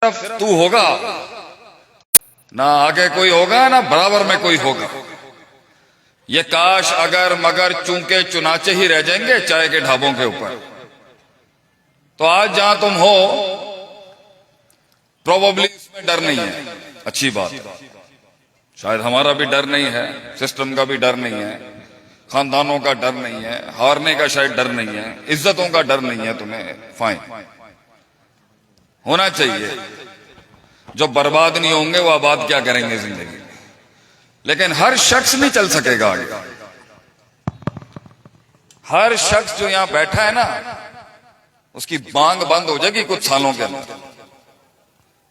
सिर्फ तू होगा, ना आगे कोई होगा ना बराबर में कोई होगा। ये काश अगर मगर चूंके चुनाचे ही रह जाएंगे चाय के ढाबों के ऊपर, तो आज जहां तुम हो प्रोबेबली इसमें डर नहीं है, अच्छी बात है। शायद हमारा भी डर नहीं है, सिस्टम का भी डर नहीं है, खानदानों का डर नहीं है, हारने का शायद डर नहीं है, इज्जतों का डर नहीं है तुम्हें, फाइन होना चाहिए। जो बर्बाद नहीं होंगे वो आबाद क्या करेंगे जिंदगी। लेकिन हर शख्स नहीं चल सकेगा आगे। हर शख्स जो यहां बैठा है ना, उसकी बांग बंद हो जाएगी कुछ सालों के अंदर।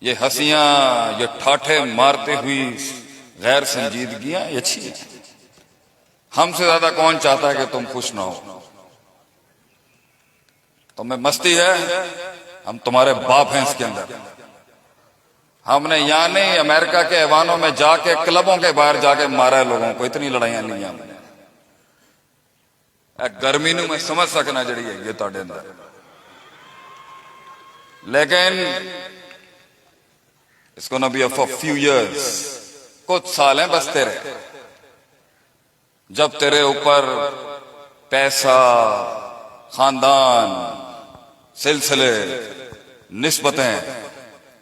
ये हंसियां, ये ठाठे मारते हुई गैर संजीदगियां ये अच्छी है। हमसे ज्यादा कौन चाहता है कि तुम खुश ना हो? तुम्हें मस्ती है, हम तुम्हारे बाप हैं इसके अंदर। हमने यहां नहीं अमेरिका के ऐवानों में जाके क्लबों के बाहर जाके मारा है लोगों को। इतनी लड़ाइयां नहीं हमने। गर्मी नूं मैं समझ सकना जड़ी है ये तुहाडे अंदर, लेकिन इसको ना बी फॉर फ्यू इयर्स, कुछ साल हैं बस तेरे। जब तेरे ऊपर पैसा, खानदान, सिलसिले, निस्बतें,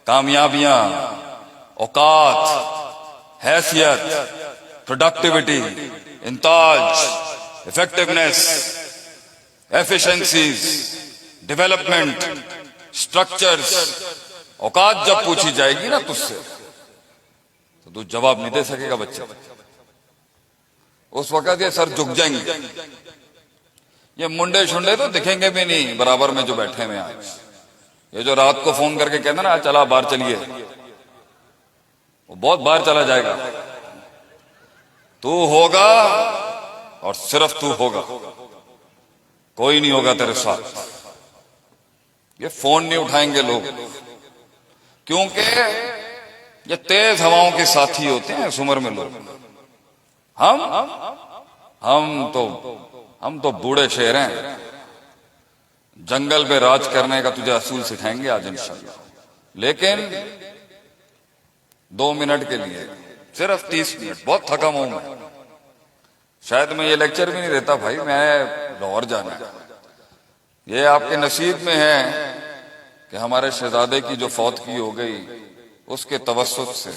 कामयाबियां, औकात, हैसियत, प्रोडक्टिविटी, इंताज, इफेक्टिवनेस, एफिशिएंसीज, डेवलपमेंट, स्ट्रक्चर्स, औकात जब पूछी जाएगी ना तुझसे, तो तू जवाब नहीं दे सकेगा बच्चे। उस वक्त ये सर झुक जाएंगे। ये मुंडे शुंडे तो दिखेंगे भी नहीं बराबर में जो बैठे हुए आज। ये जो रात को फोन करके कहते ना चला बाहर चलिए, वो बहुत बाहर चला जाएगा। तू होगा और सिर्फ तू होगा, कोई नहीं होगा तेरे साथ। ये फोन नहीं उठाएंगे लोग, क्योंकि ये तेज हवाओं के साथी होते हैं इस उम्र में लोग। हम तो बूढ़े शेर हैं। जंगल पे राज करने का तुझे असूल सिखाएंगे आज इंशाल्लाह। लेकिन 2 मिनट के लिए, सिर्फ 30 मिनट, बहुत थका हूं मैं। शायद मैं ये लेक्चर भी नहीं देता भाई, मैं लाहौर जाना है। ये आपके नसीब में है कि हमारे शहजादे की जो फौत की हो गई, उसके तवस्सुत से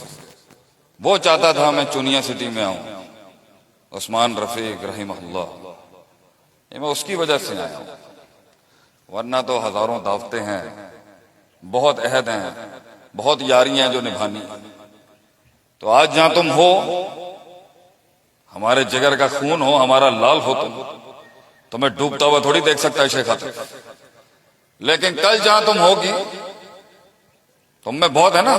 वो चाहता था मैं चुनिया सिटी में आऊं, उस्मान रफीक रहीमहुल्लाह। मैं उसकी वजह से आया हूं, वरना तो हजारों दावतें हैं, बहुत अहद हैं, बहुत यारियां हैं जो निभानी। तो आज जहां तुम हो, हमारे जिगर का खून हो, हमारा लाल हो, तुम्हें डूबता हुआ थोड़ी देख सकता है शेख आतिफ। लेकिन कल जहां तुम होगी, तुम में बहुत है ना,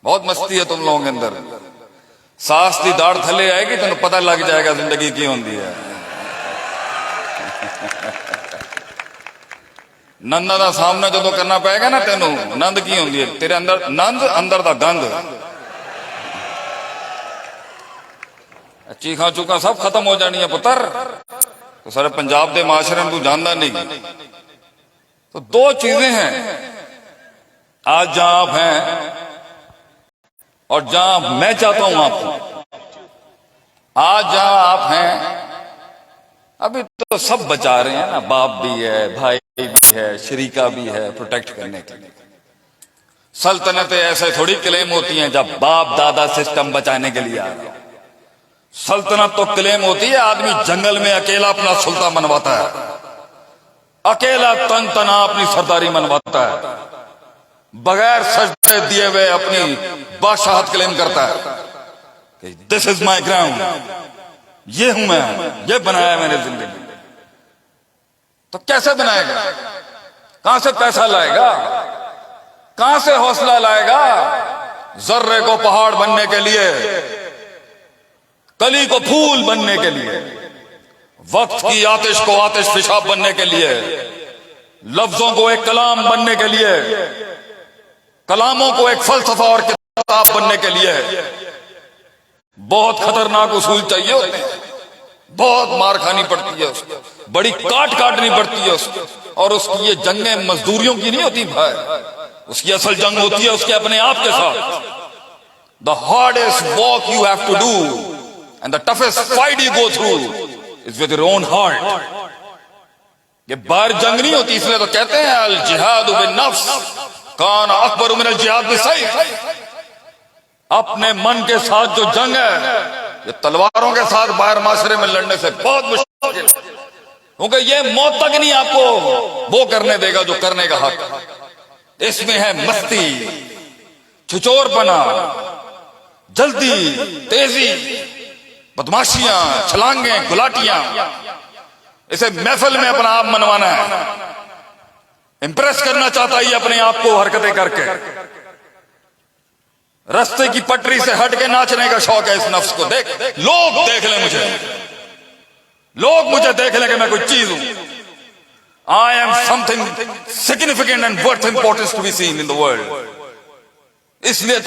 बहुत मस्ती है तुम लोगों के अंदर। सास दी दाढ़ थले आएगी तो पता लग जाएगा जिंदगी की होती है। नंदा दा सामना जो करना पेगा ना तेनू, नंद की होती है तेरे अंदर, नंद अंदर दा गंद। चीखा चूखा सब खत्म हो जानी है पुत्र। तो सारे पंजाब के माशरे तू जानता नहीं। तो 2 चीजें हैं आज जहां आप हैं और जहां मैं चाहता हूं आप हो। आज जहां आप हैं, अभी तो सब बचा रहे हैं ना, बाप भी है, भाई भी है, शरीका भी है, प्रोटेक्ट करने के लिए। सल्तनतें ऐसे थोड़ी क्लेम होती हैं जब बाप दादा सिस्टम बचाने के लिए आ रहे। सल्तनत तो क्लेम होती है आदमी जंगल में अकेला अपना सुल्तान मनवाता है, अकेला तन तना अपनी सरदारी मनवाता है, बगैर सजदे दिए हुए अपनी बादशाहत क्लेम करता है कि दिस इज माई ग्राउंड, ये हूं मैं, ये बनाया मैंने जिंदगी। तो कैसे बनाएगा? कहां से पैसा लाएगा? कहां से हौसला लाएगा? जर्रे को पहाड़ बनने के लिए, कली को फूल बनने के लिए, वक्त की आतिश को आतिश फिशाब बनने के लिए, लफ्जों को एक कलाम बनने के लिए, कलामों को एक फलसफा और किताब बनने के लिए बहुत खतरनाक उसूल चाहिए होते हैं। बहुत मार खानी पड़ती है उसको, बड़ी काट काटनी पड़ती है उसको। और उसकी ये जंगें मजदूरियों की नहीं होती भाई, उसकी असल जंग होती है उसके अपने आप के साथ। The hardest walk you have to do and the toughest fight you go through is with your own heart. ये बाहर जंग नहीं होती, इसलिए तो कहते हैं अल जिहाद बिन नफ्स कान अकबर मिनल जिहाद बिसैफ। अपने मन के साथ जो जंग है ये तलवारों के साथ बाहर माशरे में लड़ने से बहुत मुश्किल है, क्योंकि ये मौत तक नहीं आपको वो करने देगा जो करने का हक। इसमें है मस्ती, छुचोरपना, जल्दी, तेजी, बदमाशियां, छलांगे, गुलाटियां। इसे महफिल में अपना आप मनवाना है, इंप्रेस करना चाहता है अपने आप को हरकतें करके। रास्ते की पटरी से हट के नाचने का शौक है इस नफ्स को। लोग देख ले मुझे, लोग मुझे देख ले कि मैं कोई चीज हूं। I am something significant and worth importance to be seen in the world. इसलिए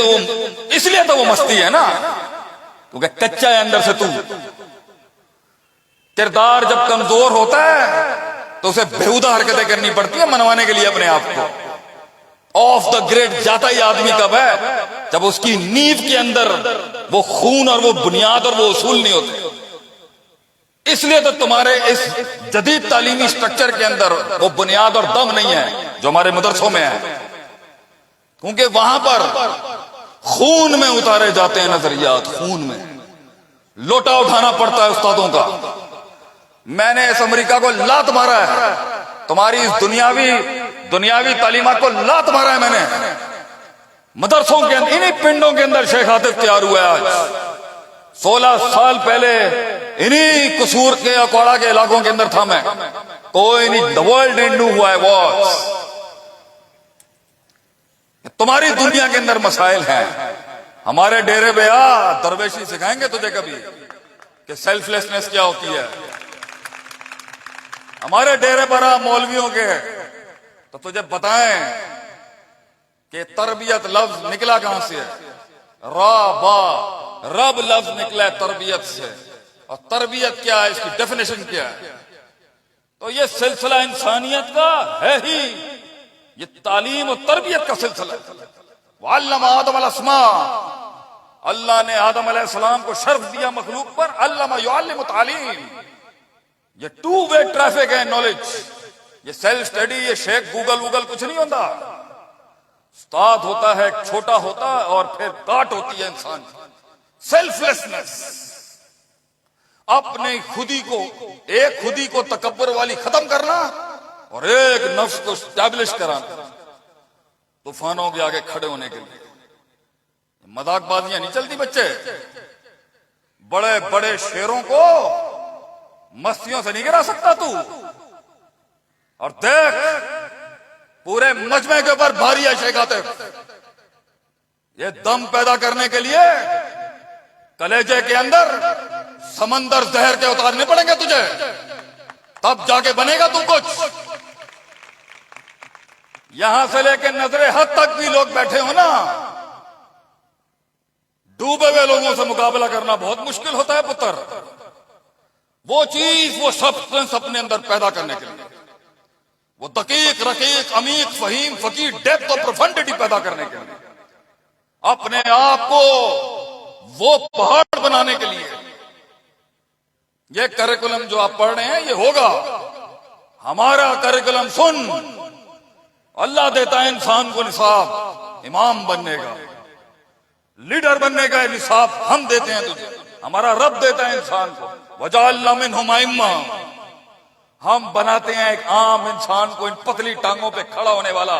तो वो मस्ती है ना, क्योंकि कच्चा है अंदर से तू। किरदार जब कमजोर होता है तो उसे बेहुदा हरकतें करनी पड़ती है मनवाने के लिए अपने आप को। ऑफ द ग्रिड जाता ही आदमी कब है? जब उसकी नींव के अंदर वो खून और वो बुनियाद और वो उसूल नहीं होते। इसलिए तो तुम्हारे इस जदीद तालीमी स्ट्रक्चर के अंदर वो बुनियाद और दम नहीं है जो हमारे मदरसों में है, क्योंकि वहां पर खून में उतारे जाते हैं नजरियात। खून में लोटा उठाना पड़ता है उस्तादों का। मैंने इस अमेरिका को लात मारा है, तुम्हारी इस दुनियावी तालीमात को लात मारा है मैंने। मदरसों के अंदर, इन्हीं पिंडों के अंदर शेख आतिफ तैयार हुआ है आज। 16 साल पहले इन्हीं कसूर के अकौड़ा के इलाकों के अंदर था मैं। कोई नहीं, the world didn't know who I was. तुम्हारी दुनिया के अंदर मसाइल हैं। हमारे डेरे पे आ, दरवेशी सिखाएंगे तुझे कभी कि सेल्फलेसनेस क्या होती है। हमारे डेरे पर आ मौलवियों के, तो तुझे बताएं कि तरबियत लफ्ज निकला कहां से है। रब लफ्ज निकला है तरबियत से, और तरबियत क्या है, इसकी डेफिनेशन क्या है। तो ये सिलसिला इंसानियत का है ही, ये तालीम और तरबियत का सिलसिला है। वअल्लम आदम अल-अस्मा, अल्लाह ने आदम अलैहिस्सलाम को शर्फ दिया मखलूक पर। अल्लमा युअल्लिमु तालीम, ये 2 वे ट्रैफिक है नॉलेज। ये सेल्फ स्टडी, ये शेख गूगल कुछ नहीं होता। उस्ताद होता है, एक छोटा होता है, और फिर काट होती है इंसान। सेल्फलेसनेस, अपने खुदी को तकब्बर वाली खत्म करना और एक नफ्स को स्टैब्लिश कराना, तूफानों के आगे खड़े होने के लिए। मजाकबाजियां नहीं चलती बच्चे। बड़े बड़े शेरों को मस्तियों से नहीं गिरा सकता तू। और देख, पूरे मजमे के ऊपर भारी है शेख आतिफ। ये दम पैदा करने के लिए कलेजे के अंदर समंदर जहर के उतारने पड़ेंगे तुझे, तब जाके बनेगा तू कुछ। यहां से लेकर नजरे हद तक भी लोग बैठे हो ना, डूबे हुए लोगों से मुकाबला करना बहुत मुश्किल होता है पुत्र। वो चीज, वो सब्सटेंस अपने अंदर पैदा करने के लिए, वो दकीक, रकीक, अमीक, फहीम, फकीर, डेप्थ और प्रोफंडिटी पैदा करने के लिए, अपने आप को वो पहाड़ बनाने के लिए, ये करिकुलम जो आप पढ़ रहे हैं ये होगा। हमारा करिकुलम सुन, अल्लाह देता है इंसान को निसाब, इमाम बनने का, लीडर बनने का निसाब हम देते हैं तुझे। हमारा रब देता है इंसान को। वजअलना मिनहुम अइम्मा, हम बनाते हैं एक आम इंसान को इन पतली टांगों पे खड़ा होने वाला।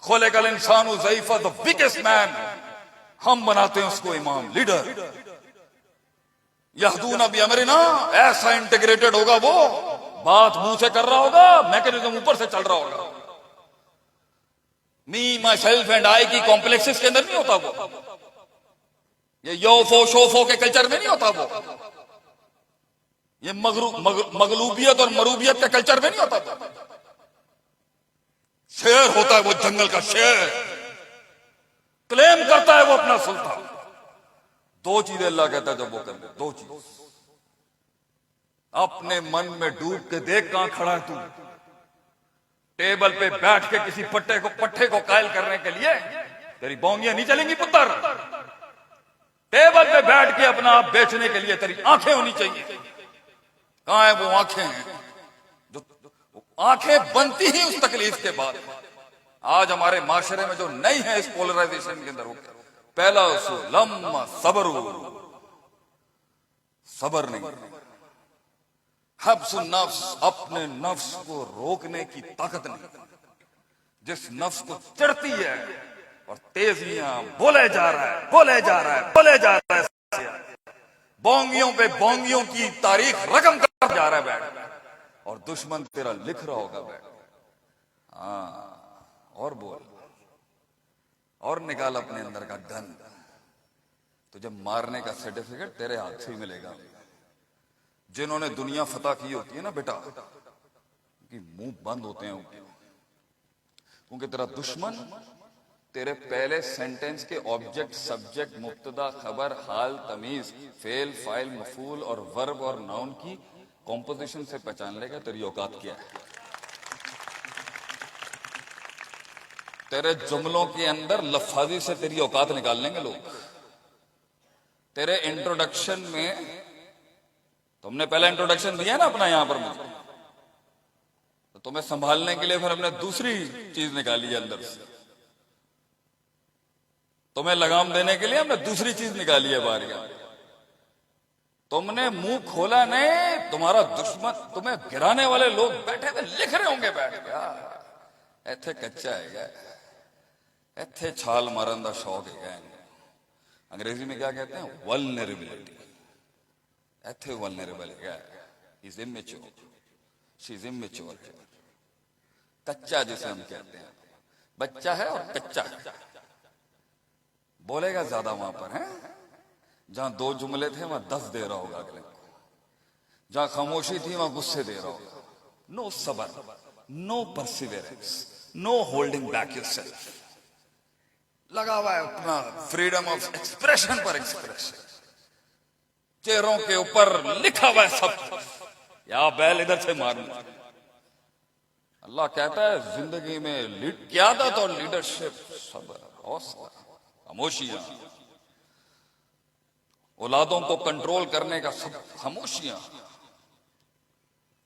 खुलिकल इंसानु ज़ईफ़ा, द वीकेस्ट मैन, हम बनाते हैं उसको इमाम, लीडर। यहदूना बिअमरिना, ऐसा इंटीग्रेटेड होगा वो, बात मुंह से कर रहा होगा, मैकेनिज्म ऊपर से चल रहा होगा। मी, माई सेल्फ एंड आई की कॉम्प्लेक्सेस के अंदर नहीं होता वो। ये योफो शोफो के कल्चर में नहीं होता वो। ये मगलूबियत और मरूबियत के कल्चर में नहीं होता वो। शेर होता है वो, जंगल का शेर, क्लेम करता है वो अपना सुल्तान। 2 चीजें अल्लाह कहता है जब वो कर ले, 2 चीज। अपने मन में डूब के देख कहां खड़ा है तू। टेबल पे बैठ के किसी पट्टे को कायल करने के लिए तेरी बोंगियां नहीं चलेंगी पुत्र। टेबल पे बैठ के अपना आप बेचने के लिए तेरी आंखें होनी चाहिए। कहां है वो आंखें हैं जो आंखें बनती ही उस तकलीफ के बाद। आज हमारे माशरे में जो नहीं है इस पोलराइजेशन के अंदर हो गया। पहला उसूल लम्मा सब्र, सब्र नहीं, हब्स नफ्स, अपने नफ्स को रोकने की ताकत नहीं। जिस नफ्स को चढ़ती है और तेजियां बोले जा रहा है, बोले जा रहा है, बोले जा रहा है, बोंगियों पे बोंगियों की तारीख रकम कर जा रहा है बैठ, और दुश्मन तेरा लिख रहा होगा बैठ। हाँ, और बोल और निकाल अपने अंदर का गन। तुझे मारने का सर्टिफिकेट तेरे हाथ से ही मिलेगा। जिन्होंने दुनिया फतह की होती है ना बेटा, कि मुंह बंद होते हैं क्योंकि तेरा दुश्मन तेरे पहले सेंटेंस के ऑब्जेक्ट, सब्जेक्ट, मुब्तदा, खबर, हाल, तमीज, फेल, फाइल, मफूल और वर्ब और नाउन की कॉम्पोजिशन से पहचान लेगा तेरी औकात क्या है। तेरे जुमलों के अंदर लफ्जाजी से तेरी औकात निकाल लेंगे लोग। तेरे इंट्रोडक्शन में, तुमने पहला इंट्रोडक्शन दिया ना अपना यहां पर मुझे, तो तुम्हें संभालने के लिए फिर हमने दूसरी चीज निकाली है अंदर से। तुम्हें लगाम देने के लिए हमने दूसरी चीज निकाली है बाहर का। तुमने मुंह खोला नहीं, तुम्हारा दुश्मन, तुम्हें गिराने वाले लोग बैठे थे, लिख रहे होंगे बैठ के, इत्थे कच्चा है, इत्थे छाल मारन का शौक है। अंग्रेजी में क्या कहते हैं? वल्नरेबिलिटी। इत्थे वल्नरेबल है, is immature, she is immature. कच्चा जिसे हम कहते हैं, बच्चा है और कच्चा है। बोलेगा ज्यादा वहां पर है, जहां 2 जुमले थे वहां 10 दे रहा होगा अगले को, जहां खामोशी थी वहां गुस्से दे रहा होगा। नो सबर, no perseverance, no holding back yourself. लगा हुआ है अपना फ्रीडम ऑफ एक्सप्रेशन पर एक्सप्रेशन। चेहरों के ऊपर लिखा हुआ है सब, या बैल इधर से मारना। अल्लाह कहता है जिंदगी में क़यादत और लीडरशिप, सब्र, हौसला, खामोशियां, औलादों को कंट्रोल करने का सब खामोशियां।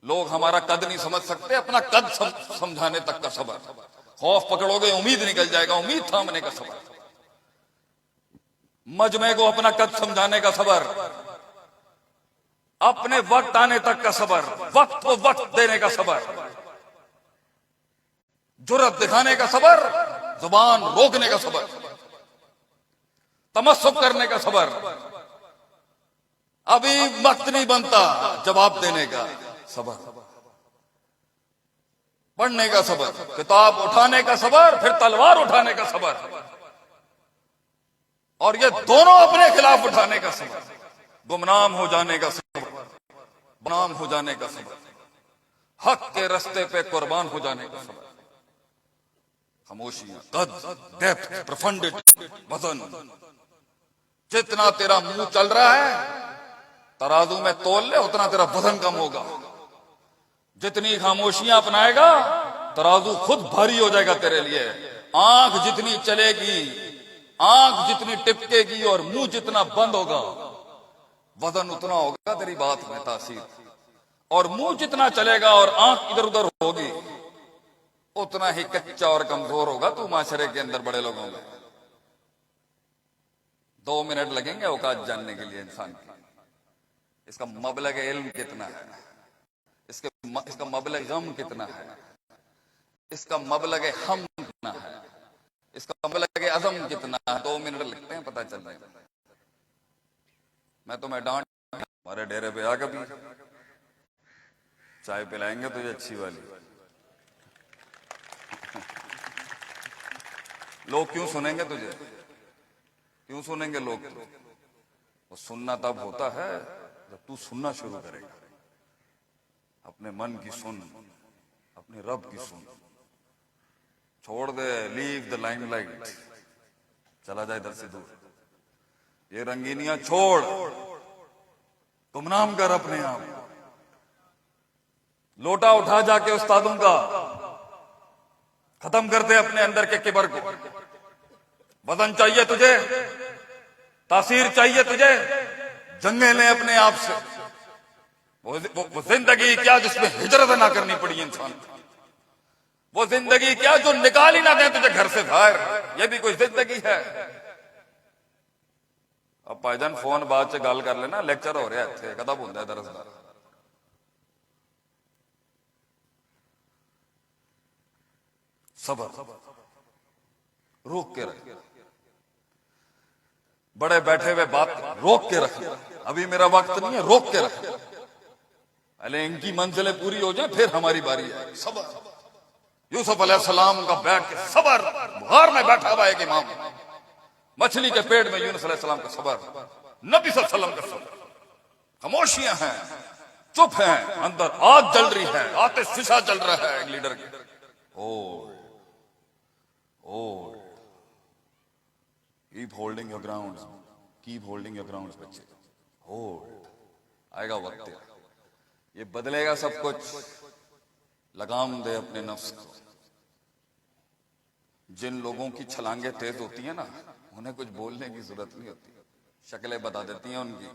लोग हमारा कद नहीं समझ सकते, अपना कद समझाने तक का सब्र। खौफ पकड़ोगे उम्मीद निकल जाएगा, उम्मीद थामने का सब्र। मजमे को अपना कद समझाने का सब्र, अपने वक्त आने तक का सब्र, वक्त को वक्त देने का सब्र, जुर्रत दिखाने का सब्र, जुबान रोकने का सब्र, तमस्सुक करने का सब्र, अभी वक्त नहीं बनता जवाब देने का सब्र, पढ़ने का सब्र, किताब उठाने का सब्र, फिर तलवार उठाने का सब्र, और ये दोनों अपने खिलाफ उठाने का सब्र, गुमनाम हो जाने का सब्र, गुमनाम हो जाने का सब्र, हक के रास्ते पे कुर्बान हो जाने का सब्र। खामोशियां, कद, डेप्थ, प्रोफंडिटी, वजन। जितना तेरा मुंह चल रहा है तराजू में तोल ले, उतना तेरा वजन कम होगा। जितनी खामोशियां अपनाएगा तराजू खुद भारी हो जाएगा तेरे लिए। आंख जितनी चलेगी, आंख जितनी टिपकेगी और मुंह जितना बंद होगा, वजन उतना होगा तेरी बात में तासीर। और मुंह जितना चलेगा और आंख इधर उधर होगी, उतना ही कच्चा और कमजोर होगा तू माशरे के अंदर बड़े लोगों में। 2 मिनट लगेंगे औकात जानने के लिए इंसान की। इसका मबलग इल्म कितना है, इसका मबलग गम कितना है, इसका मबलग हम कितना है, इसका मबलग अज़म कितना है। 2 मिनट लगते हैं पता चल रहा है। मैं तुम्हें डांट, हमारे डेरे पे आ कभी, चाय पिलाएंगे तुझे अच्छी वाली। लोग क्यों सुनेंगे तुझे? क्यों सुनेंगे लोग? वो सुनना तब होता है जब तू सुनना शुरू करेगा। अपने मन की सुन, अपने रब की सुन। छोड़ दे, लीव द लाइमलाइट, चला जाए इधर से दूर। ये रंगीनियां छोड़, गुमनाम कर अपने आप। लोटा उठा जाके उस्तादों का, खत्म कर दे अपने अंदर के किबर को। वजन चाहिए तुझे, तासीर चाहिए तुझे, जंगे ले अपने आप से। वो जिंदगी क्या जिसमें हिजरत ना करनी पड़ी इंसान को। वो जिंदगी क्या जो निकाल ही ना दे तुझे घर से बाहर। ये भी कोई जिंदगी है। अब भाईजान फोन बाद से गल कर लेना, लेक्चर हो रहा है इत्थे कदम होंदा है दरअसल। सबर रोक के रख, बड़े बैठे हुए बात रोक के रख। अभी मेरा वक्त नहीं है, रोक के रख। पहले इनकी मंजिलें पूरी हो जाए फिर हमारी बारी है। सबर। यूसुफ अलैहिस्सलाम का बैठ के सबर, बुखार में बैठा हुआ एक इमाम, मछली के पेट में यूनुस अलैहिस्सलाम का सबर, नबी सल्लल्लाहु अलैहि वसल्लम का सबर। खामोशियां हैं, चुप हैं, अंदर आग जल रही है, आतिश शीशा जल रहा है एक लीडर के। Hold. Keep holding your grounds. Keep holding your grounds, बच्चे। Hold. आएगा वक्त, ये बदलेगा सब कुछ। लगाम दे अपने नफ्स को। जिन लोगों की छलांगे तेज होती है ना, उन्हें कुछ बोलने की जरूरत नहीं होती, शक्लें बता देती हैं उनकी।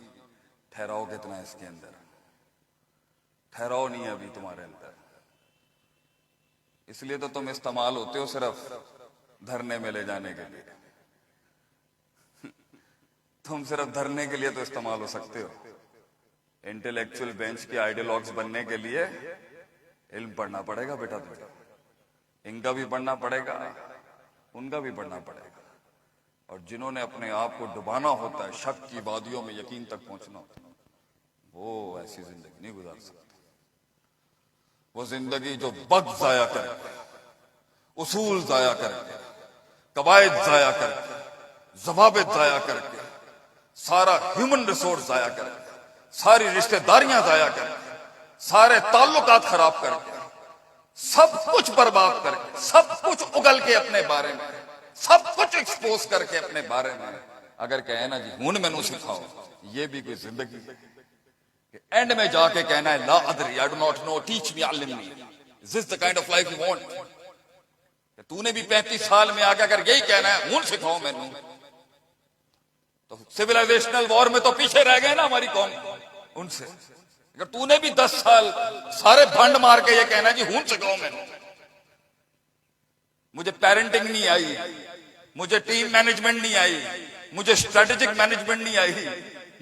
ठहराओ कितना है इसके अंदर, ठहराओ नहीं है अभी तुम्हारे अंदर। इसलिए तो तुम इस्तेमाल होते हो सिर्फ धरने में ले जाने के लिए। तुम सिर्फ धरने के लिए तो इस्तेमाल हो सकते हो। इंटेलेक्चुअल बेंच के आइडियोलॉग्स बनने के लिए इल्म पढ़ना पड़ेगा बेटा तुझे। इनका भी पढ़ना पड़ेगा, उनका भी पढ़ना पड़ेगा। और जिन्होंने अपने आप को डुबाना होता है, शक की वादियों में यकीन तक पहुंचना होता है, वो ऐसी जिंदगी नहीं गुजार सकते। वो जिंदगी जो वक्त जाया करके, उसूल जाया करके, कवायद जाया करके, जवाबित जाया करके, सारा ह्यूमन रिसोर्स जाया करके, सारी रिश्तेदारियां जाया करके, सारे ताल्लुकात खराब करके, सब कुछ बर्बाद करके, सब कुछ उगल के अपने बारे में, सब कुछ एक्सपोज करके अपने बारे में अगर कहे ना जी हुन मैनू सिखाओ, ये भी कोई जिंदगी है। एंड में जाके कहना है ला अदरी, I do not know, teach me, अल्लिमनी। Is this the kind of life you want? तूने भी 35 साल में आके अगर यही कहना है हुन सिखाओ मैनू, तो सिविलाइजेशनल वॉर में तो पीछे रह गए ना हमारी कौम उनसे। अगर तूने भी 10 साल सारे भंड मार के ये कहना जी हुन सिखाओ मैनू। मुझे पेरेंटिंग नहीं आई, मुझे टीम मैनेजमेंट नहीं आई, मुझे स्ट्रेटेजिक मैनेजमेंट नहीं आई,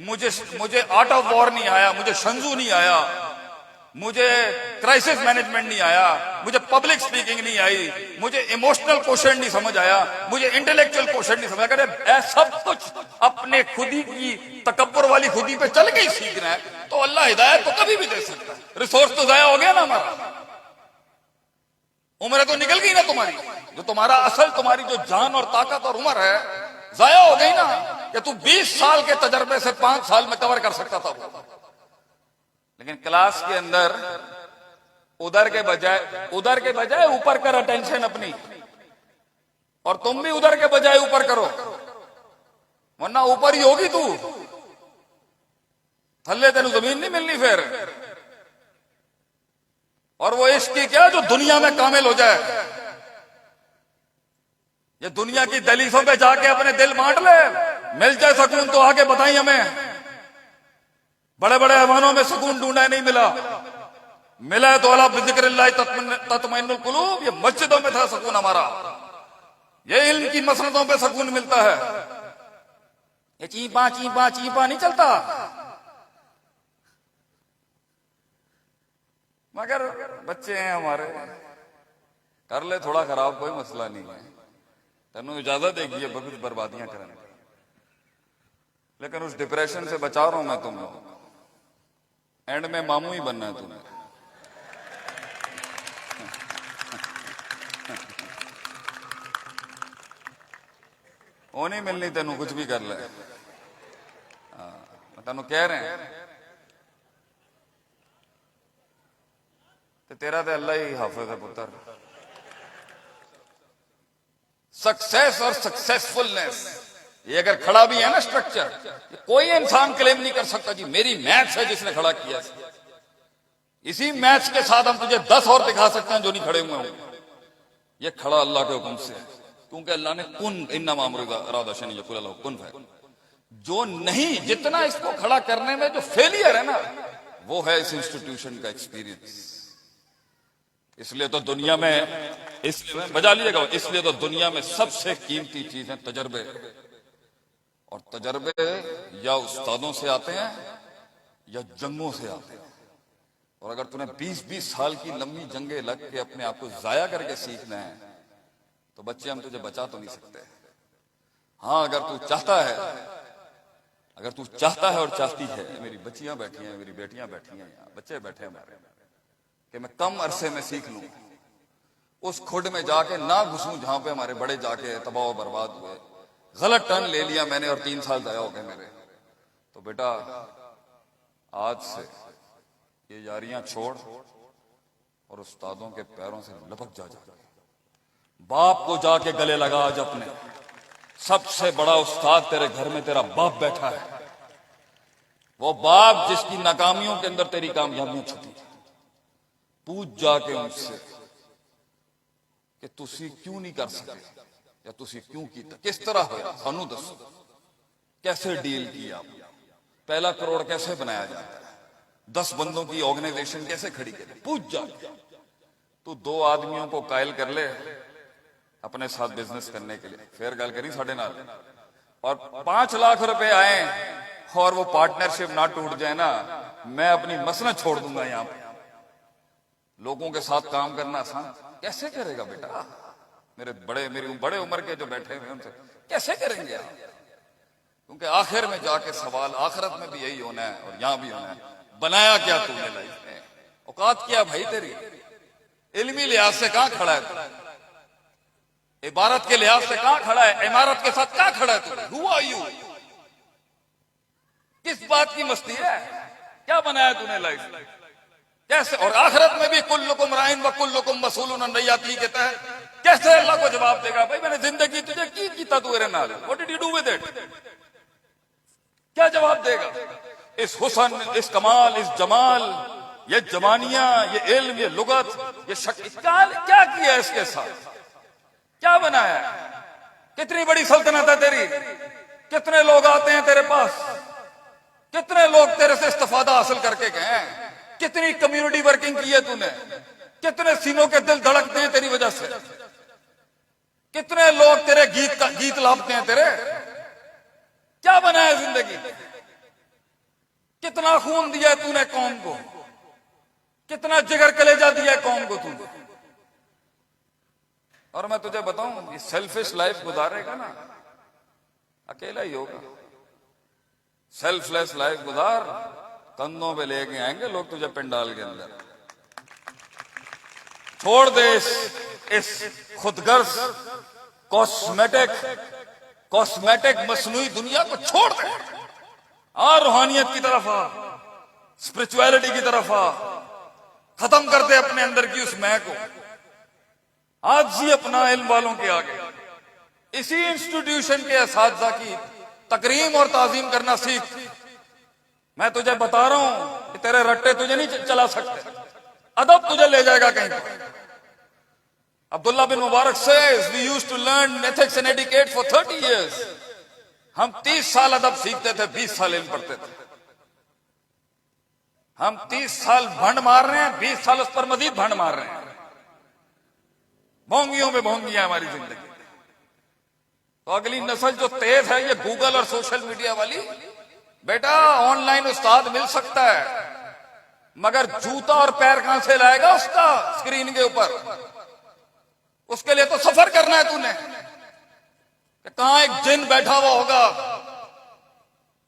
मुझे आर्ट ऑफ वॉर नहीं आया, मुझे शंजू नहीं आया, मुझे क्राइसिस मैनेजमेंट नहीं आया, मुझे पब्लिक स्पीकिंग नहीं आई, मुझे इमोशनल क्वेश्चन नहीं समझ आया, मुझे इंटेलेक्चुअल क्वेश्चन नहीं समझ आया। सब कुछ अपने खुदी की तकब्बुर वाली खुदी पे चल के ही सीखना है, तो अल्लाह हिदायत तो कभी भी दे सकता है। रिसोर्स तो जाया हो गया ना हमारा, उम्र तो निकल गई ना तुम्हारी, जो तुम्हारा असल तुम्हारी जो जान और ताकत और उम्र है जाया हो गई ना, कि तू 20 साल के तजर्बे से 5 साल में कवर कर सकता था। लेकिन क्लास के अंदर उधर के बजाय ऊपर कर अटेंशन अपनी, और तुम भी उधर के बजाय ऊपर करो, वरना ऊपर ही होगी तू, थल्ले तेन जमीन नहीं मिलनी फिर। और वो इश्क की क्या जो दुनिया में कामिल हो जाए, ये दुनिया की दहलीजों पे जाके अपने दिल बांट ले, मिल जाए सुकून तो आके बताई हमें। बड़े बड़े ऐवानों में सुकून ढूंढा नहीं मिला, मिला है तो अला बिज़िक्रिल्लाह तत्मइन्नुल कुलूब। ये मस्जिदों में था सुकून हमारा, ये इल्म की मसनदों पे सुकून मिलता है। ये चीपा चीपा चीपा नहीं चलता। मगर बच्चे हैं हमारे, कर ले थोड़ा खराब, कोई मसला नहीं है, तेनू इजाजत देगी है कुछ बर्बादियां करने की। लेकिन उस डिप्रेशन से बचा रहा हूं मैं तुम लोग, एंड में मामू ही बनना है तुम्हें। वो नहीं मिलनी तेनू, कुछ भी कर ले। तेनू कह रहे हैं तो तेरा तो अल्लाह ही हाफिज है पुत्र। सक्सेस और सक्सेसफुलनेस ये अगर खड़ा भी है ना स्ट्रक्चर, कोई इंसान क्लेम नहीं कर सकता जी मेरी मैथ्स है जिसने खड़ा किया। इसी मैथ्स के साथ हम तुझे 10 और दिखा सकते हैं जो नहीं खड़े हुए होंगे। ये खड़ा अल्लाह के हुक्म से है, क्योंकि अल्लाह ने कुन इन्नमा अमरुहु शैअन यकुल लहू कुन फयकुन। जो नहीं, जितना इसको खड़ा करने में जो फेलियर है ना, वो है इस इंस्टीट्यूशन का एक्सपीरियंस। इसलिए तो दुनिया में, इसमें बजा लीजिएगा, इसलिए तो दुनिया में सबसे कीमती चीज है तजर्बे। और तजर्बे या उस्तादों से आते हैं या जंगों से आते हैं। और अगर तूने 20-20 साल की लंबी जंगें लग के अपने आप को जाया करके सीखना है, तो बच्चे हम तुझे बचा तो नहीं सकते। हाँ, अगर तू चाहता है, अगर तू चाहता है और चाहती है, मेरी बच्चियां बैठी हैं, मेरी बेटियां बैठी हैं, यहाँ बच्चे बैठे हैं हमारे, कि मैं कम अरसे में सीख लूं, उस खुड में जाके ना घुसूं जहां पे हमारे बड़े जाके तबाह और बर्बाद हुए। गलत टर्न ले लिया मैंने और 3 साल जाया हो गए मेरे। तो बेटा आज से ये यारियां छोड़ और उस्तादों के पैरों से लपक जा। बाप को जाके गले लगा। आज अपने सबसे बड़ा उस्ताद तेरे घर में तेरा बाप बैठा है, वो बाप जिसकी नाकामियों के अंदर तेरी कामयाबियां छुपी। पूछ जाके उनसे कि तुसी क्यों नहीं कर सके, या तुसी क्यों कीता, किस तरह होया, सानू दसो, कैसे डील किया, पहला करोड़ कैसे बनाया जाता है, 10 बंदों की ऑर्गेनाइजेशन कैसे खड़ी करे। पूछ जाके तू 2 आदमियों को कायल कर ले अपने साथ बिजनेस करने के लिए, फिर गल करी साढ़े नाल, और 5 लाख रुपए आए और वो पार्टनरशिप ना टूट जाए ना, मैं अपनी मसनद छोड़ दूंगा। यहां पे लोगों के साथ काम करना आसान कैसे करेगा बेटा? मेरी बड़े उम्र के जो बैठे हुए उनसे कैसे करेंगे आप? क्योंकि आखिर में जाके सवाल आखिरत में भी यही होना है और यहां भी होना है, बनाया क्या तूने लाइफ में, औकात क्या भाई तेरी, इल्मी लिहाज से कहां खड़ा है तू, इबारत के लिहाज से कहां खड़ा है, इमारत के साथ कहां खड़ा है तू, हु आर यू, किस बात की मस्ती है, क्या बनाया तूने लाइफ कैसे? और आखिरत में भी कुल्लुकुम राइन व कुल्लुकुम मसूलुन अन रइयतिही के तहत कैसे अल्लाह को जवाब देगा? भाई मैंने जिंदगी तुझे की कीता तू मेरे नाल, what did you do with it, क्या जवाब देगा? इस हुस्न, इस कमाल, इस जमाल, ये जवानिया, ये इल्म, ये लुगत, ये शक्ल, क्या किया इसके साथ, क्या बनाया? कितनी बड़ी सल्तनत है तेरी, कितने लोग आते हैं तेरे पास, कितने लोग तेरे से इस्तिफादा हासिल करके गए हैं, कितनी कम्युनिटी वर्किंग की है तूने, कितने सीनों के दिल धड़कते हैं तेरी वजह से, कितने लोग तेरे गीत लापते हैं तेरे, क्या बनाया जिंदगी, कितना खून दिया है तूने कौम को, कितना जिगर कलेजा दिया है कौम को तूने। और मैं तुझे बताऊं, ये सेल्फिश लाइफ गुजारेगा ना, अकेला ही होगा। सेल्फलेस लाइफ गुजार, कंधों पे लेके आएंगे लोग तुझे पंडाल के अंदर। छोड़ दे इस खुदगर्ज कॉस्मेटिक मसनूई दुनिया को छोड़ दे, और रूहानियत की तरफ आ, स्पिरिचुअलिटी की तरफ आ, खत्म कर दे अपने अंदर की उस मैं को। आज ही अपना इल्म वालों के आगे, इसी इंस्टीट्यूशन के असातिज़ा की तकरीम और ताजीम करना सीख। मैं तुझे बता रहा हूं कि तेरे रट्टे तुझे नहीं चला सकते, अदब तुझे ले जाएगा कहीं पर। अब्दुल्ला बिन मुबारक says we used to learn ethics and etiquette for 30 years. हम 30 साल अदब सीखते थे, 20 साल इल्म पढ़ते थे। हम 30 साल भंड मार रहे हैं, 20 साल उस पर मजीद भंड मार रहे हैं। भोंगियों में भोंगियां हमारी जिंदगी। तो अगली नस्ल जो तेज है, ये गूगल और सोशल मीडिया वाली, बेटा ऑनलाइन उस्ताद मिल सकता है, मगर जूता और पैर कहां से लाएगा उसका स्क्रीन के ऊपर? उसके लिए तो सफर करना है तूने, कि कहां एक जिन बैठा हुआ होगा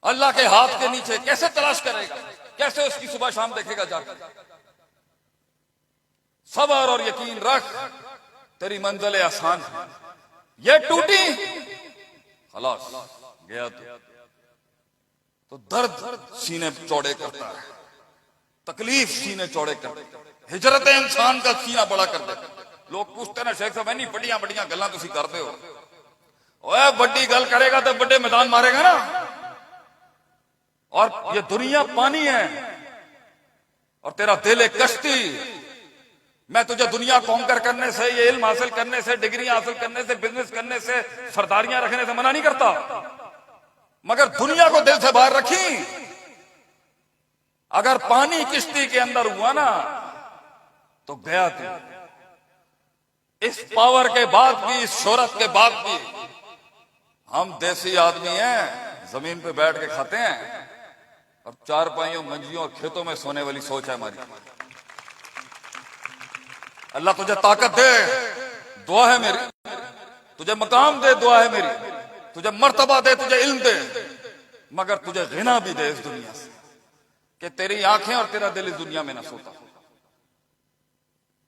अल्लाह के हाथ के नीचे, कैसे तलाश करेगा, कैसे उसकी सुबह शाम देखेगा जाकर? सबर और यकीन रख, तेरी मंजिल आसान है। ये टूटी खलास गया तो दर्द सीने चौड़े करता है, तकलीफ सीने चौड़े करता है, हिजरत इंसान का सीना बड़ा कर देता है। लोग पूछते ना शेख साहब नहीं बड़िया बड़िया गल्लां तुसी करते हो, ओए बड़ी गल करेगा तो बड़े मैदान मारेगा ना। और ये दुनिया पानी है और तेरा दिल एक कश्ती, मैं तुझे दुनिया कॉन्कर करने से, ये इल्म हासिल करने से, डिग्री हासिल करने से, बिजनेस करने से, सरदारियां रखने से मना नहीं करता, मगर दुनिया को दिल से बाहर रखी। अगर पानी किश्ती के अंदर हुआ ना तो गया तू। इस पावर के बाद भी, इस शोहरत के बाद भी हम देसी आदमी हैं, जमीन पे बैठ के खाते हैं और चारपाइयों, मंजियों और खेतों में सोने वाली सोच है हमारी। अल्लाह तुझे ताकत दे, दुआ है मेरी, तुझे मकाम दे, दुआ है मेरी, तुझे मर्तबा दे, तुझे इल्म दे, मगर तुझे गिना भी दे इस दुनिया से कि तेरी आंखें और तेरा दिल इस दुनिया में ना सोता।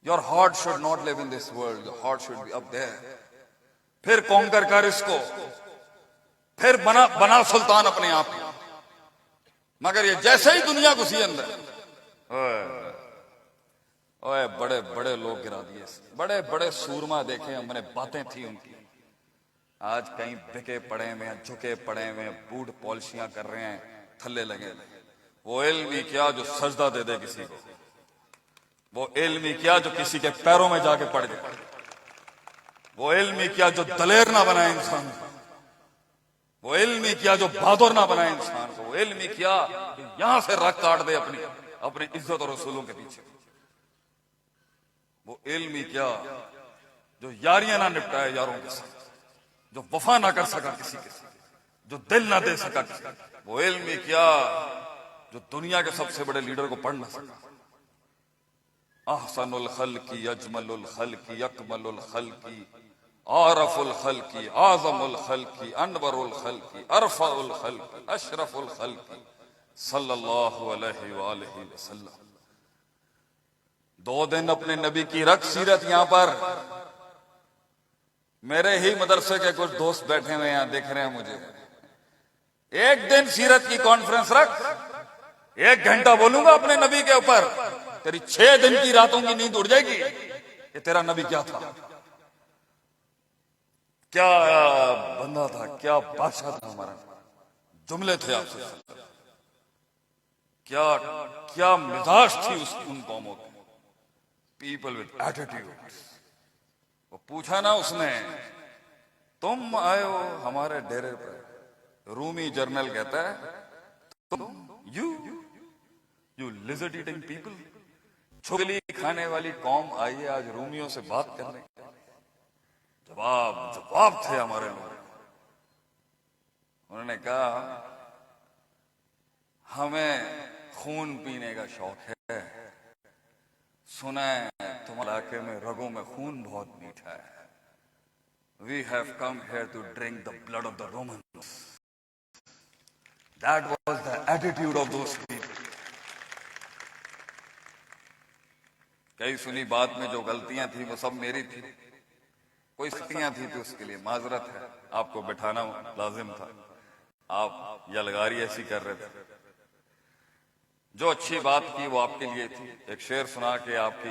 Your heart should not live in this world, your heart should be up there। फिर कॉन्कर कर इसको, फिर बना सुल्तान अपने आप को। मगर ये जैसे ही दुनिया घुसी अंदर, ओए बड़े बड़े लोग गिरा दिए, बड़े बड़े सूरमा देखे हमने, बातें थी उनकी, आज कहीं बिके पड़े हुए हैं, झुके पड़े हुए हैं, बूट पॉलिशियां कर रहे हैं, थल्ले लगे। वो इल्म ही क्या जो सजदा दे दे किसी को, वो इल्म ही क्या जो किसी के पैरों में जाके पड़ जाए, वो इल्म ही क्या जो दलेर ना बनाए इंसान को, वो इल्म ही क्या जो बहादुर ना बनाए इंसान को, वो इल्म ही क्या जो यहां से रख काट दे अपनी इज्जत और रसूलों के पीछे, वो इल्म ही क्या जो यारियां ना निपटाए यारों के साथ, जो वफा ना कर सका किसी के साथ, जो दिल ना दे सका किसी, वो इल्म ही क्या जो दुनिया के सबसे बड़े लीडर को पढ़ ना सका। अहसनुल खल्की, अजमलुल खल्की, अकमलुल खल्की, आरफुल खल्की, आजमुल खल्की, अनवरुल खल्की, अरफाउल खल्की, अशरफुल खल्की सल्लल्लाहु अलैहि वालैहि वसल्लम। 2 दिन अपने नबी की रख सीरत। यहां पर मेरे ही मदरसे के कुछ दोस्त बैठे हुए यहां देख रहे हैं मुझे। एक दिन सीरत की कॉन्फ्रेंस रख, 1 घंटा बोलूंगा अपने नबी के ऊपर, तेरी 6 दिन की रातों की नींद उड़ जाएगी कि तेरा नबी क्या था, क्या बंदा था, क्या बादशाह था हमारा, जुमले थे आपसे, क्या क्या मिजाज थी उन कौमों की। People with attitude. वो पूछा ना उसने, तुम आए हो हमारे डेरे पर, रूमी जर्नल कहता है, तुम यू लिजर्ड ईटिंग पीपल, छुगली खाने वाली कौम आई है आज रूमियों से बात करने। जवाब थे हमारे लोग। उन्होंने कहा हमें खून पीने का शौक है, सुना है तुम्हारे इलाके में रगों में खून बहुत मीठा है। We have come here to drink the blood of the Romans. That was the attitude of those people. कई सुनी बात में जो गलतियां थी वो सब मेरी थी, कोई सख्तियां थी तो उसके लिए माजरत है, आपको बैठाना लाजिम था, आप यलगारी ऐसी कर रहे थे। जो अच्छी बात की वो आपके लिए थी। एक शेर सुना के आपकी